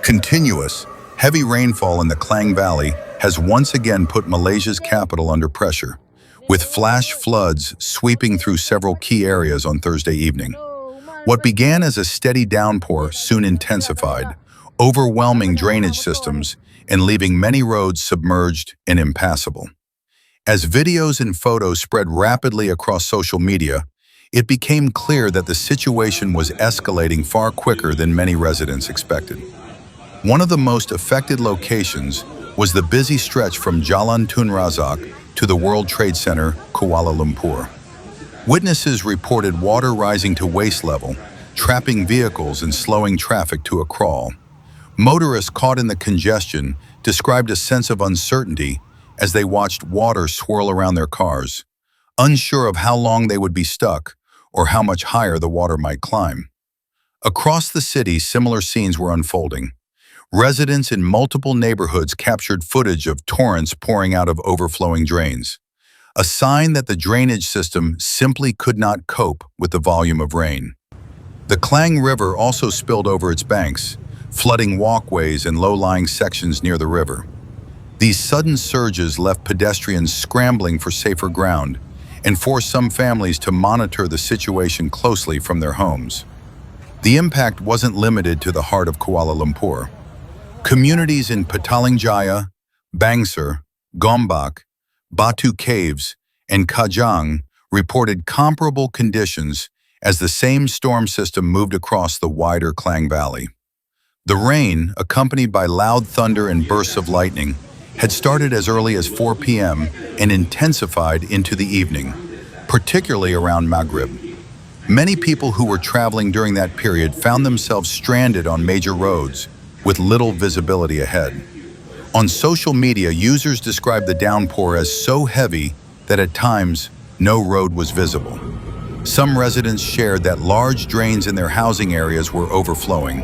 Continuous, heavy rainfall in the Klang Valley has once again put Malaysia's capital under pressure, with flash floods sweeping through several key areas on Thursday evening. What began as a steady downpour soon intensified, overwhelming drainage systems and leaving many roads submerged and impassable. As videos and photos spread rapidly across social media, it became clear that the situation was escalating far quicker than many residents expected. One of the most affected locations was the busy stretch from Jalan Tun Razak to the World Trade Center, Kuala Lumpur. Witnesses reported water rising to waist level, trapping vehicles and slowing traffic to a crawl. Motorists caught in the congestion described a sense of uncertainty as they watched water swirl around their cars, unsure of how long they would be stuck or how much higher the water might climb. Across the city, similar scenes were unfolding. Residents in multiple neighborhoods captured footage of torrents pouring out of overflowing drains, a sign that the drainage system simply could not cope with the volume of rain. The Klang River also spilled over its banks, flooding walkways and low-lying sections near the river. These sudden surges left pedestrians scrambling for safer ground and forced some families to monitor the situation closely from their homes. The impact wasn't limited to the heart of Kuala Lumpur. Communities in Petaling Jaya, Bangsar, Gombak, Batu Caves, and Kajang reported comparable conditions as the same storm system moved across the wider Klang Valley. The rain, accompanied by loud thunder and bursts of lightning, had started as early as 4 p.m. and intensified into the evening, particularly around Maghrib. Many people who were traveling during that period found themselves stranded on major roads, with little visibility ahead. On social media, users described the downpour as so heavy that at times, no road was visible. Some residents shared that large drains in their housing areas were overflowing,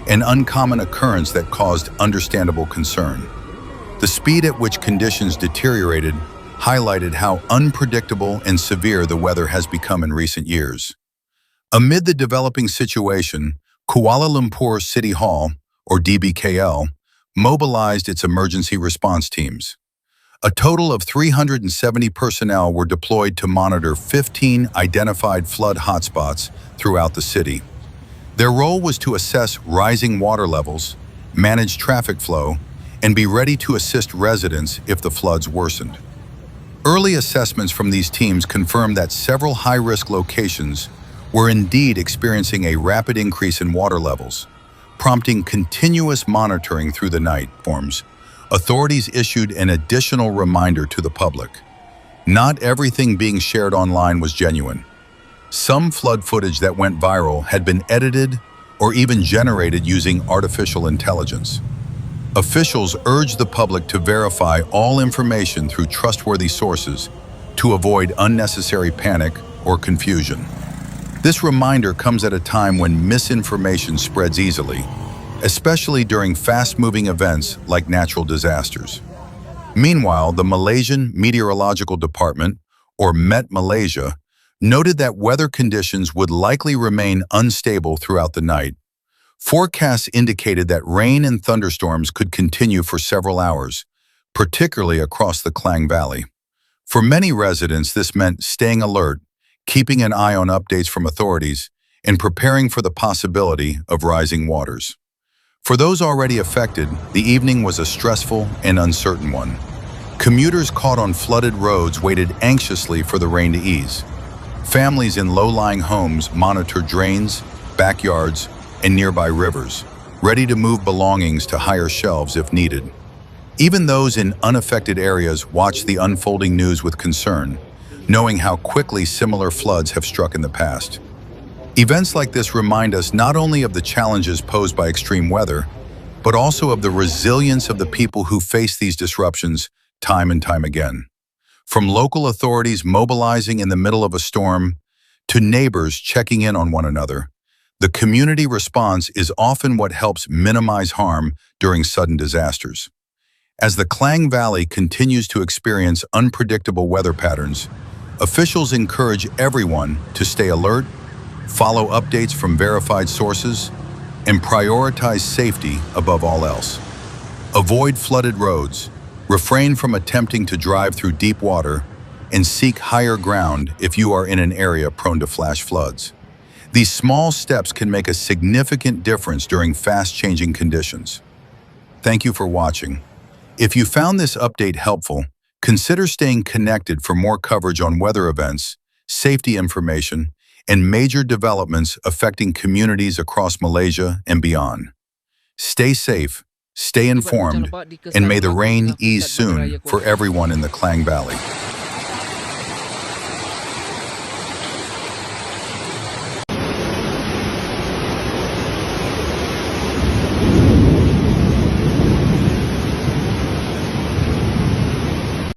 an uncommon occurrence that caused understandable concern. The speed at which conditions deteriorated highlighted how unpredictable and severe the weather has become in recent years. Amid the developing situation, Kuala Lumpur City Hall, or DBKL, mobilized its emergency response teams. A total of 370 personnel were deployed to monitor 15 identified flood hotspots throughout the city. Their role was to assess rising water levels, manage traffic flow, and be ready to assist residents if the floods worsened. Early assessments from these teams confirmed that several high-risk locations were indeed experiencing a rapid increase in water levels, prompting continuous monitoring through the night. Authorities issued an additional reminder to the public. Not everything being shared online was genuine. Some flood footage that went viral had been edited or even generated using artificial intelligence. Officials urged the public to verify all information through trustworthy sources to avoid unnecessary panic or confusion. This reminder comes at a time when misinformation spreads easily, especially during fast-moving events like natural disasters. Meanwhile, the Malaysian Meteorological Department, or Met Malaysia, noted that weather conditions would likely remain unstable throughout the night. Forecasts indicated that rain and thunderstorms could continue for several hours, particularly across the Klang Valley. For many residents, this meant staying alert, keeping an eye on updates from authorities, and preparing for the possibility of rising waters. For those already affected, the evening was a stressful and uncertain one. Commuters caught on flooded roads waited anxiously for the rain to ease. Families in low-lying homes monitored drains, backyards, and nearby rivers, ready to move belongings to higher shelves if needed. Even those in unaffected areas watched the unfolding news with concern, knowing how quickly similar floods have struck in the past. Events like this remind us not only of the challenges posed by extreme weather, but also of the resilience of the people who face these disruptions time and time again. From local authorities mobilizing in the middle of a storm to neighbors checking in on one another, the community response is often what helps minimize harm during sudden disasters. As the Klang Valley continues to experience unpredictable weather patterns, officials encourage everyone to stay alert, follow updates from verified sources, and prioritize safety above all else. Avoid flooded roads, refrain from attempting to drive through deep water, and seek higher ground if you are in an area prone to flash floods. These small steps can make a significant difference during fast-changing conditions. Thank you for watching. If you found this update helpful, consider staying connected for more coverage on weather events, safety information, and major developments affecting communities across Malaysia and beyond. Stay safe, stay Akibat hujan informed, lebat and dikesan may the berlaku rain tengah ease pusat bandaraya soon Kuala for Lumpur. everyone in the Klang Valley.